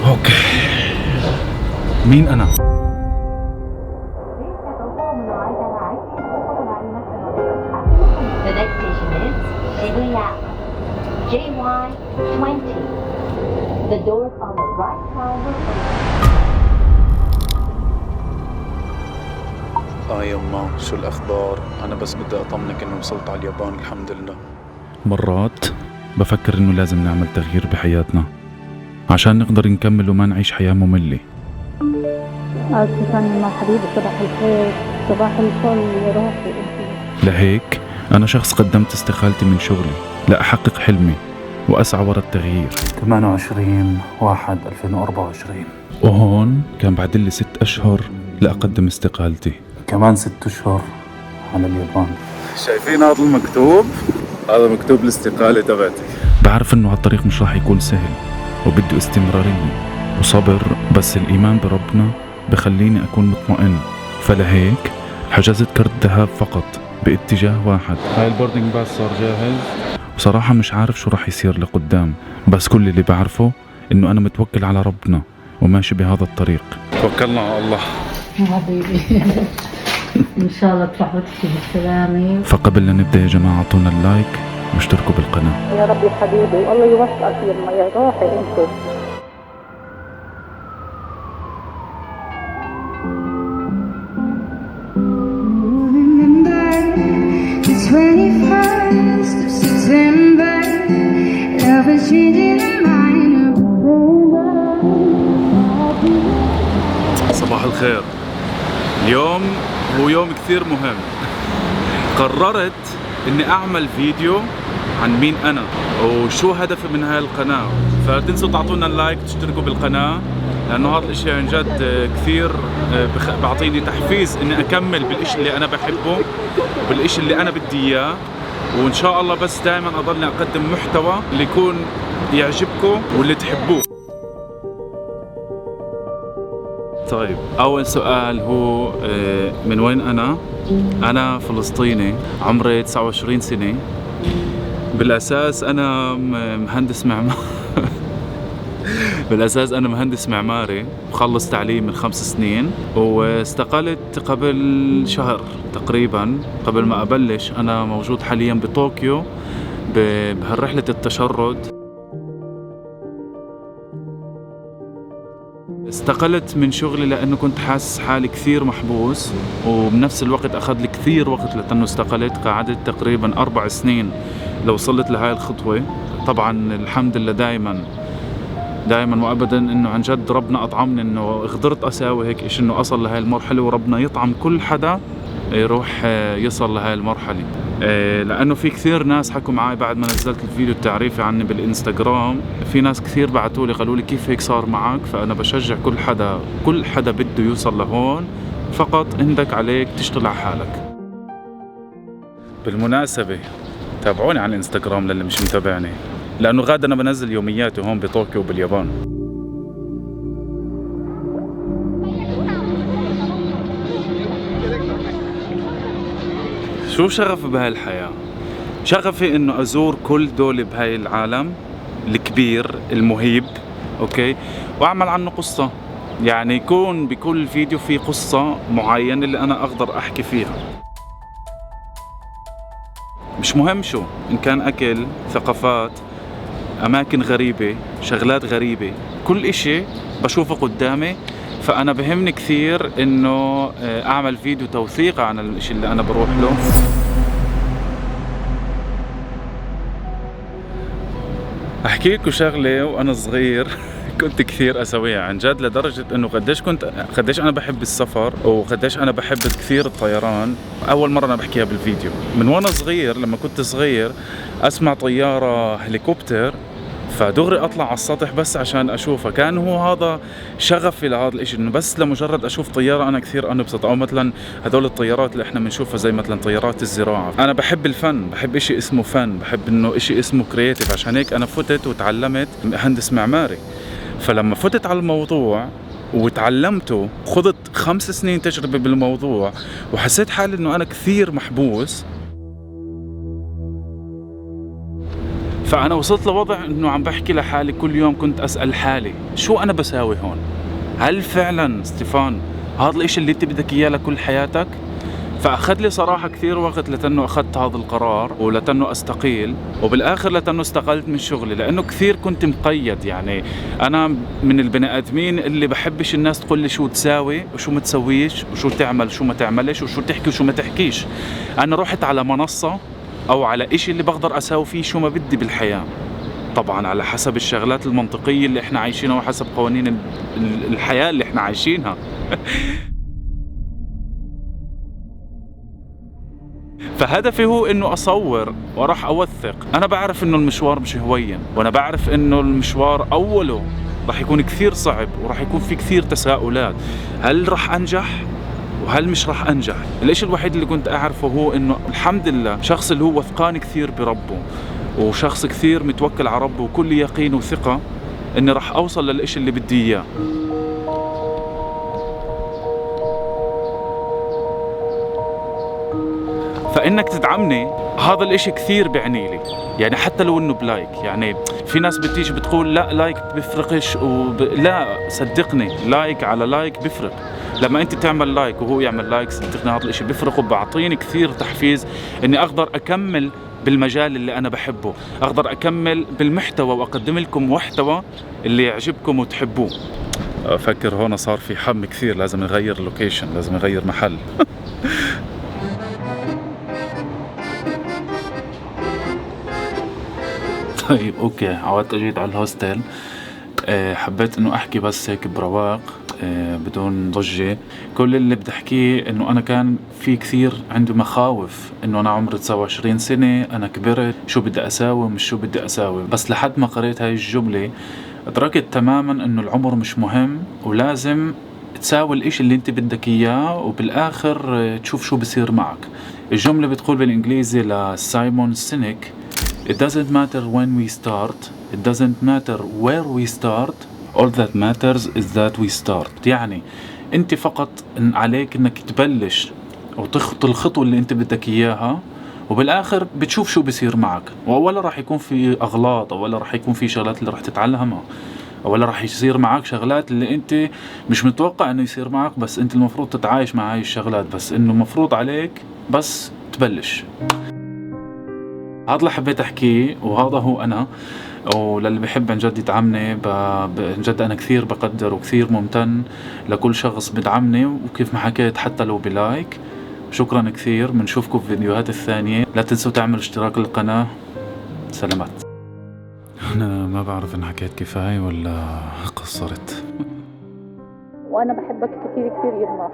اوكي، مين انا؟ The next station is Shibuya JY20. The doors on the right side will open. يما شو الاخبار؟ انا بس بدي اطمنك انه وصلت على اليابان الحمد لله. مرات بفكر انه لازم نعمل تغيير بحياتنا عشان نقدر نكمل وما نعيش حياة مملة. يا حبيبي، صباح الخير. صباح الفل يا روحي. لهيك أنا شخص قدمت استقالتي من شغلي لأحقق حلمي وأسعى وراء التغيير. 28/1/2024، وهون كان بعد لي 6 أشهر لأقدم استقالتي. كمان 6 أشهر على اليابان. شايفين هذا المكتوب؟ هذا مكتوب الاستقالة تبعتي. بعرف إنه هالطريق مش راح يكون سهل وبده استمرارية وصبر، بس الإيمان بربنا بخليني أكون مطمئن. فلهيك حجزت كرت ذهاب فقط باتجاه واحد. هاي البوردنج باس صار جاهز. بصراحة مش عارف شو راح يصير لقدام، بس كل اللي بعرفه إنه أنا متوكل على ربنا وماشي بهذا الطريق. توكلنا على الله حبيبي. إن شاء الله تروح وتجي بالسلامة. فقبل لا نبدأ يا جماعة اعطونا اللايك واشتركوا بالقناة. يا رب يا حبيبي، والله يوفقك يا روحي انت. صباح الخير. اليوم هو يوم كثير مهم. قررت اني اعمل فيديو عن مين انا وشو هدفي من هاي القناة. فلا تنسوا تعطونا اللايك وتشتركوا بالقناة، لانه هذا الاشي عن جد كثير بعطيني تحفيز اني اكمل بالاشي اللي انا بحبه وبالاشي اللي انا بدي اياه. وان شاء الله بس دائما اضلني اقدم محتوى اللي يكون يعجبكم واللي تحبوه. طيب، اول سؤال هو من وين انا؟ انا فلسطيني، عمري 29 سنة. بالاساس انا مهندس معماري. بالاساس انا مهندس معماري، مخلص تعليم من 5 سنين، واستقلت قبل شهر تقريبا. قبل ما ابلش انا موجود حاليا بطوكيو بهالرحلة التشرد. استقلت من شغلي لأنه كنت حاسس حالي كثير محبوس، وبنفس الوقت أخذ لي كثير وقت لأنه استقلت. قعدت تقريبا 4 سنين لو وصلت لهاي الخطوة. طبعا الحمد لله دائما وأبدا إنه عن جد ربنا أطعمني إنه قدرت أساوي هيك إيش، إنه أصل لهاي المرحلة، وربنا يطعم كل حدا يروح يصل لهاي المرحلة. لأنه في كثير ناس حكوا معي بعد ما نزلت الفيديو التعريفي عني بالإنستغرام. في ناس كثير بعتوا لي قالوا لي كيف هيك صار معك. فأنا بشجع كل حدا بده يوصل لهون، فقط عندك عليك تشتغل على حالك. بالمناسبة تابعوني على الإنستغرام للي مش متابعني، لأنه غدا أنا بنزل يومياتي هون بطوكيو باليابان. شو شغفي بهاي الحياة؟ شغفي انه ازور كل دولة بهاي العالم الكبير المهيب، اوكي، واعمل عنه قصة. يعني يكون بكل فيديو في قصة معينة اللي انا اقدر احكي فيها. مش مهم شو، ان كان اكل، ثقافات، اماكن غريبة، شغلات غريبة، كل اشي بشوفه قدامي. فأنا بهمني كثير إنه أعمل فيديو توثيق عن الشيء اللي أنا بروح له. أحكي لكم شغلة، وأنا صغير كنت كثير أسويها عن جد، لدرجة إنه قديش أنا بحب السفر وقديش أنا بحب كثير الطيران. أول مرة أنا بحكيها بالفيديو. من وأنا صغير، لما كنت صغير أسمع طيارة هليكوبتر فدغري اطلع على السطح بس عشان اشوفها. كان هو هذا شغفي لهذا الاشي، انه بس لمجرد اشوف طيارة انا كثير انبسط. او مثلا هدول الطيارات اللي احنا بنشوفها زي مثلا طيارات الزراعة. انا بحب الفن، بحب اشي اسمه فن، بحب انه اشي اسمه كرياتيف. عشان هيك انا فتت وتعلمت مهندس معماري. فلما فتت على الموضوع وتعلمته، خضت 5 سنين تجربة بالموضوع، وحسيت حالي انه انا كثير محبوس. فأنا وصلت لوضع إنه عم بحكي لحالي كل يوم، كنت أسأل حالي شو أنا بساوي هون؟ هل فعلا ستيفان هذا الإشي اللي أنت بدك إياه لكل حياتك؟ فأخذ لي صراحة كثير وقت لتنو أخذت هذا القرار ولتنو أستقيل، وبالآخر لتنو استقلت من شغلي، لأنه كثير كنت مقيد. يعني أنا من البني آدمين اللي بحبش الناس تقول لي شو تساوي وشو ما تسويش وشو تعمل وشو ما تعملش وشو تحكي وشو ما تحكيش. أنا رحت على منصة أو على إشي اللي بقدر أساوي فيه شو ما بدي بالحياة، طبعا على حسب الشغلات المنطقية اللي احنا عايشينها وحسب قوانين الحياة اللي احنا عايشينها. فهدفي هو انه اصور وراح اوثق. انا بعرف انه المشوار مش هوين، وانا بعرف انه المشوار اوله راح يكون كثير صعب وراح يكون في كثير تساؤلات. هل راح انجح وهل مش راح انجح؟ الاشي الوحيد اللي كنت اعرفه هو انه الحمد لله شخص اللي هو وثقان كثير بربه وشخص كثير متوكل على ربه وكل يقين وثقة اني راح اوصل للاشي اللي بدي اياه. فإنك تدعمني هذا الاشي كثير بعني لي، يعني حتى لو انه بلايك. يعني في ناس بتيجي بتقول لا لايك بيفرقش لا صدقني، لايك على لايك بيفرق. لما انت تعمل لايك وهو يعمل لايك صدقني هذا الاشي بيفرق، وبعطيني كثير تحفيز اني اقدر اكمل بالمجال اللي انا بحبه، اقدر اكمل بالمحتوى واقدم لكم محتوى اللي يعجبكم وتحبوه. افكر هون صار في حم كثير، لازم نغير لوكيشن، لازم نغير محل. طيب اوكي، عودت اجيت على الهوستل. حبيت انه احكي بس هيك برواق بدون ضجة. كل اللي بدي احكيه انه انا كان في كثير عندي مخاوف انه انا عمري 29 سنة، انا كبرت، شو بدي اساوي ومش شو بدي اساوي. بس لحد ما قريت هاي الجملة ادركت تماما انه العمر مش مهم، ولازم تساوي الاشي اللي انت بدك اياه وبالاخر تشوف شو بصير معك. الجملة بتقول بالانجليزي لسايمون سينيك: It doesn't matter when we start, it doesn't matter where we start, all that matters is that we start. يعني انت فقط عليك انك تبلش وتخطي الخطوة اللي انت بدك اياها، وبالاخر بتشوف شو بصير معك. واولا راح يكون في اغلاط، اولا راح يكون في شغلات اللي راح تتعلمها، اولا راح يصير معك شغلات اللي انت مش متوقع انه يصير معك، بس انت المفروض تتعايش مع هاي الشغلات، بس انه مفروض عليك بس تبلش. هذا اللي حبيت احكيه، وهذا هو انا. وللي بحب عن جد يدعمني عن جد انا كثير بقدر وكثير ممتن لكل شخص بدعمني، وكيف ما حكيت حتى لو بلايك. شكرا كثير، بنشوفكم في فيديوهات الثانية. لا تنسوا تعملوا اشتراك للقناة. سلامات. انا ما بعرف ان حكيت كفاية ولا قصرت. وانا بحبك كثير كثير يا